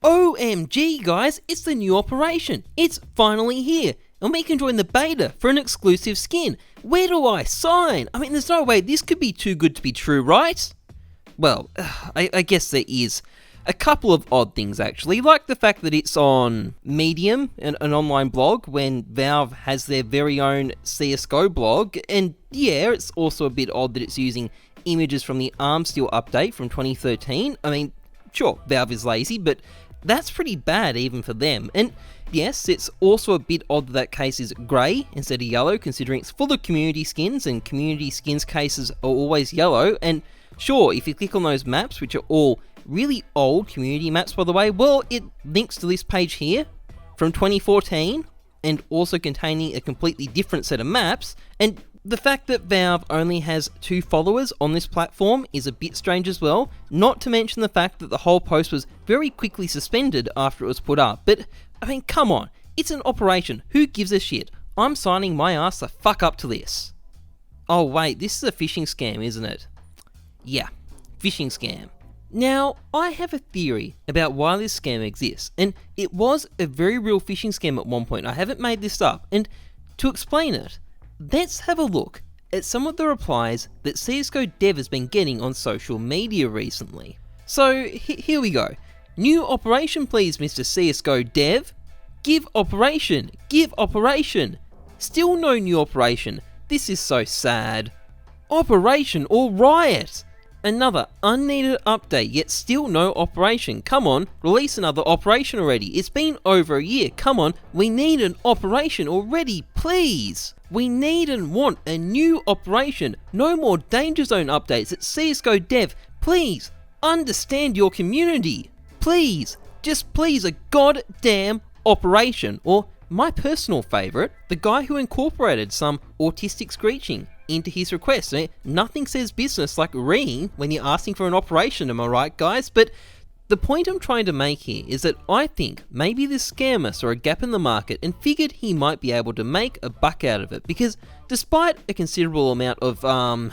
OMG guys, it's the new operation. It's finally here, and we can join the beta for an exclusive skin. Where do I sign? I mean, there's no way this could be too good to be true, right? Well, I guess there is a couple of odd things actually, like the fact that it's on Medium, an online blog, when Valve has their very own CSGO blog, and yeah, it's also a bit odd that it's using images from the Armsteel update from 2013. I mean, sure, Valve is lazy, but that's pretty bad even for them. And yes, it's also a bit odd that case is grey instead of yellow, considering it's full of community skins, and community skins cases are always yellow. And sure, if you click on those maps, which are all really old community maps by the way, well, it links to this page here from 2014, and also containing a completely different set of maps. And the fact that Valve only has 2 followers on this platform is a bit strange as well, not to mention the fact that the whole post was very quickly suspended after it was put up. But, I mean, come on, it's an operation, who gives a shit? I'm signing my ass the fuck up to this. Oh wait, this is a phishing scam, isn't it? Yeah, phishing scam. Now, I have a theory about why this scam exists, and it was a very real phishing scam at one point. I haven't made this up, and to explain it, let's have a look at some of the replies that CSGO Dev has been getting on social media recently. So, here we go. New operation please, Mr. CSGO Dev. Give operation, give operation. Still no new operation. This is so sad. Operation or riot. Another unneeded update, yet still no operation. Come on, release another operation already. It's been over a year. Come on, we need an operation already, please. We need and want a new operation. No more Danger Zone updates at CSGO Dev. Please, understand your community. Please, just please a goddamn operation. Or my personal favourite, the guy who incorporated some autistic screeching into his request. Nothing says business like ringing when you're asking for an operation, am I right guys? But the point I'm trying to make here is that I think maybe this scammer saw a gap in the market and figured he might be able to make a buck out of it, because despite a considerable amount of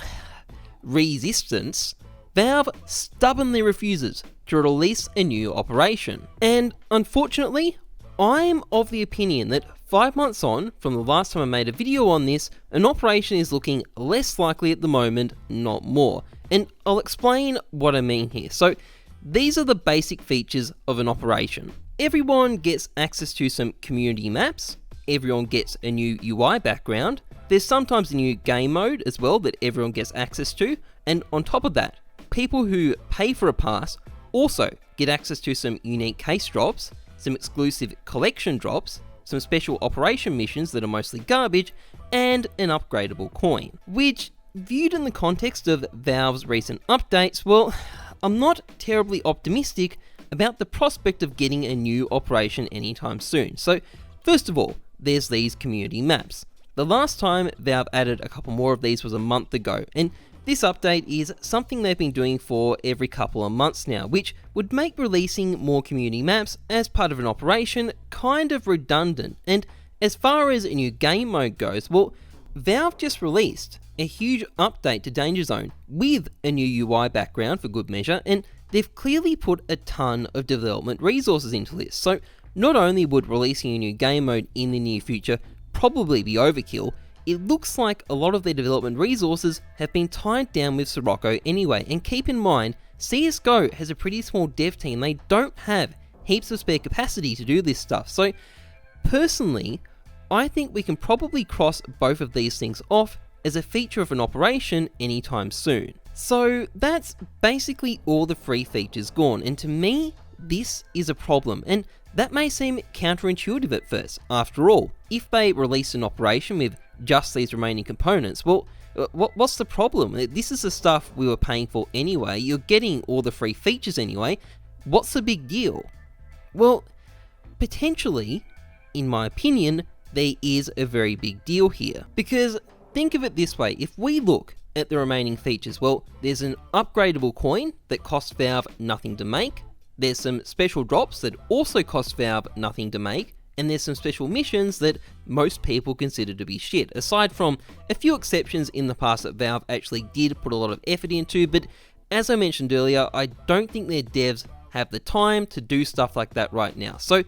resistance, Valve stubbornly refuses to release a new operation. And unfortunately, I'm of the opinion that 5 months on from the last time I made a video on this, an operation is looking less likely at the moment, not more. And I'll explain what I mean here. So these are the basic features of an operation. Everyone gets access to some community maps, everyone gets a new UI background, there's sometimes a new game mode as well that everyone gets access to, and on top of that, people who pay for a pass also get access to some unique case drops, some exclusive collection drops, some special operation missions that are mostly garbage, and an upgradable coin. Which, viewed in the context of Valve's recent updates, well, I'm not terribly optimistic about the prospect of getting a new operation anytime soon. So, first of all, there's these community maps. The last time Valve added a couple more of these was a month ago, and this update is something they've been doing for every couple of months now, which would make releasing more community maps as part of an operation kind of redundant. And as far as a new game mode goes, well, Valve just released a huge update to Danger Zone with a new UI background for good measure, and they've clearly put a ton of development resources into this. So not only would releasing a new game mode in the near future probably be overkill, it looks like a lot of their development resources have been tied down with Sirocco anyway, and keep in mind, CSGO has a pretty small dev team. They don't have heaps of spare capacity to do this stuff. So personally, I think we can probably cross both of these things off as a feature of an operation anytime soon. So that's basically all the free features gone, and to me, this is a problem, and that may seem counterintuitive at first. After all, if they release an operation with just these remaining components, well, what's the problem? This is the stuff we were paying for anyway, you're getting all the free features anyway, what's the big deal? Well, potentially, in my opinion, there is a very big deal here. Because think of it this way, if we look at the remaining features, well, there's an upgradable coin that costs Valve nothing to make, there's some special drops that also cost Valve nothing to make, and there's some special missions that most people consider to be shit, aside from a few exceptions in the past that Valve actually did put a lot of effort into. But as I mentioned earlier, I don't think their devs have the time to do stuff like that right now. So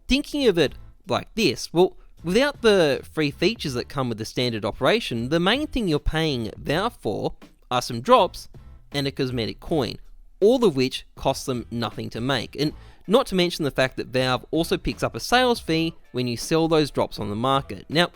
thinking of it like this, well, without the free features that come with the standard operation, the main thing you're paying Valve for are some drops and a cosmetic coin, all of which cost them nothing to make. And not to mention the fact that Valve also picks up a sales fee when you sell those drops on the market. Now,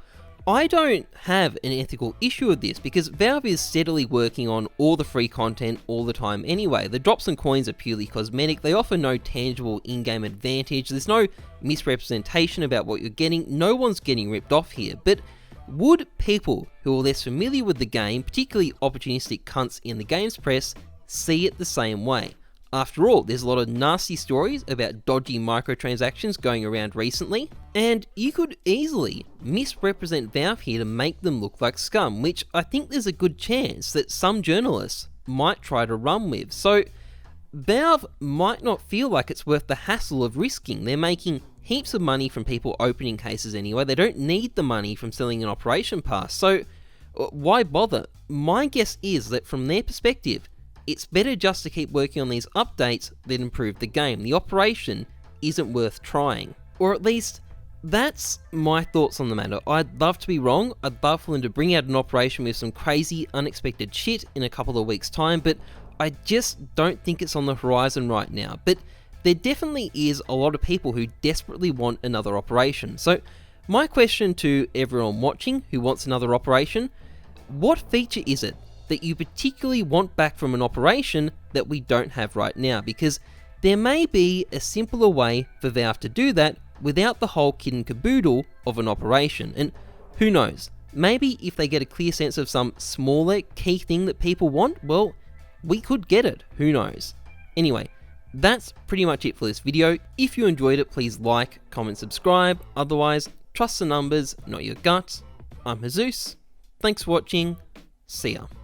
I don't have an ethical issue with this because Valve is steadily working on all the free content all the time anyway. The drops and coins are purely cosmetic, they offer no tangible in-game advantage, there's no misrepresentation about what you're getting, no one's getting ripped off here. But would people who are less familiar with the game, particularly opportunistic cunts in the games press, see it the same way? After all, there's a lot of nasty stories about dodgy microtransactions going around recently, and you could easily misrepresent Valve here to make them look like scum, which I think there's a good chance that some journalists might try to run with. So Valve might not feel like it's worth the hassle of risking. They're making heaps of money from people opening cases anyway. They don't need the money from selling an operation pass, so why bother? My guess is that from their perspective, it's better just to keep working on these updates than improve the game. The operation isn't worth trying. Or at least, that's my thoughts on the matter. I'd love to be wrong. I'd love for them to bring out an operation with some crazy, unexpected shit in a couple of weeks' time, but I just don't think it's on the horizon right now. But there definitely is a lot of people who desperately want another operation. So my question to everyone watching who wants another operation, what feature is it that you particularly want back from an operation that we don't have right now? Because there may be a simpler way for Valve to do that without the whole kit and caboodle of an operation. And who knows, maybe if they get a clear sense of some smaller key thing that people want, well, we could get it, who knows. Anyway, that's pretty much it for this video. If you enjoyed it, please like, comment, subscribe. Otherwise, trust the numbers, not your guts. I'm Heyzeus. Thanks for watching. See ya.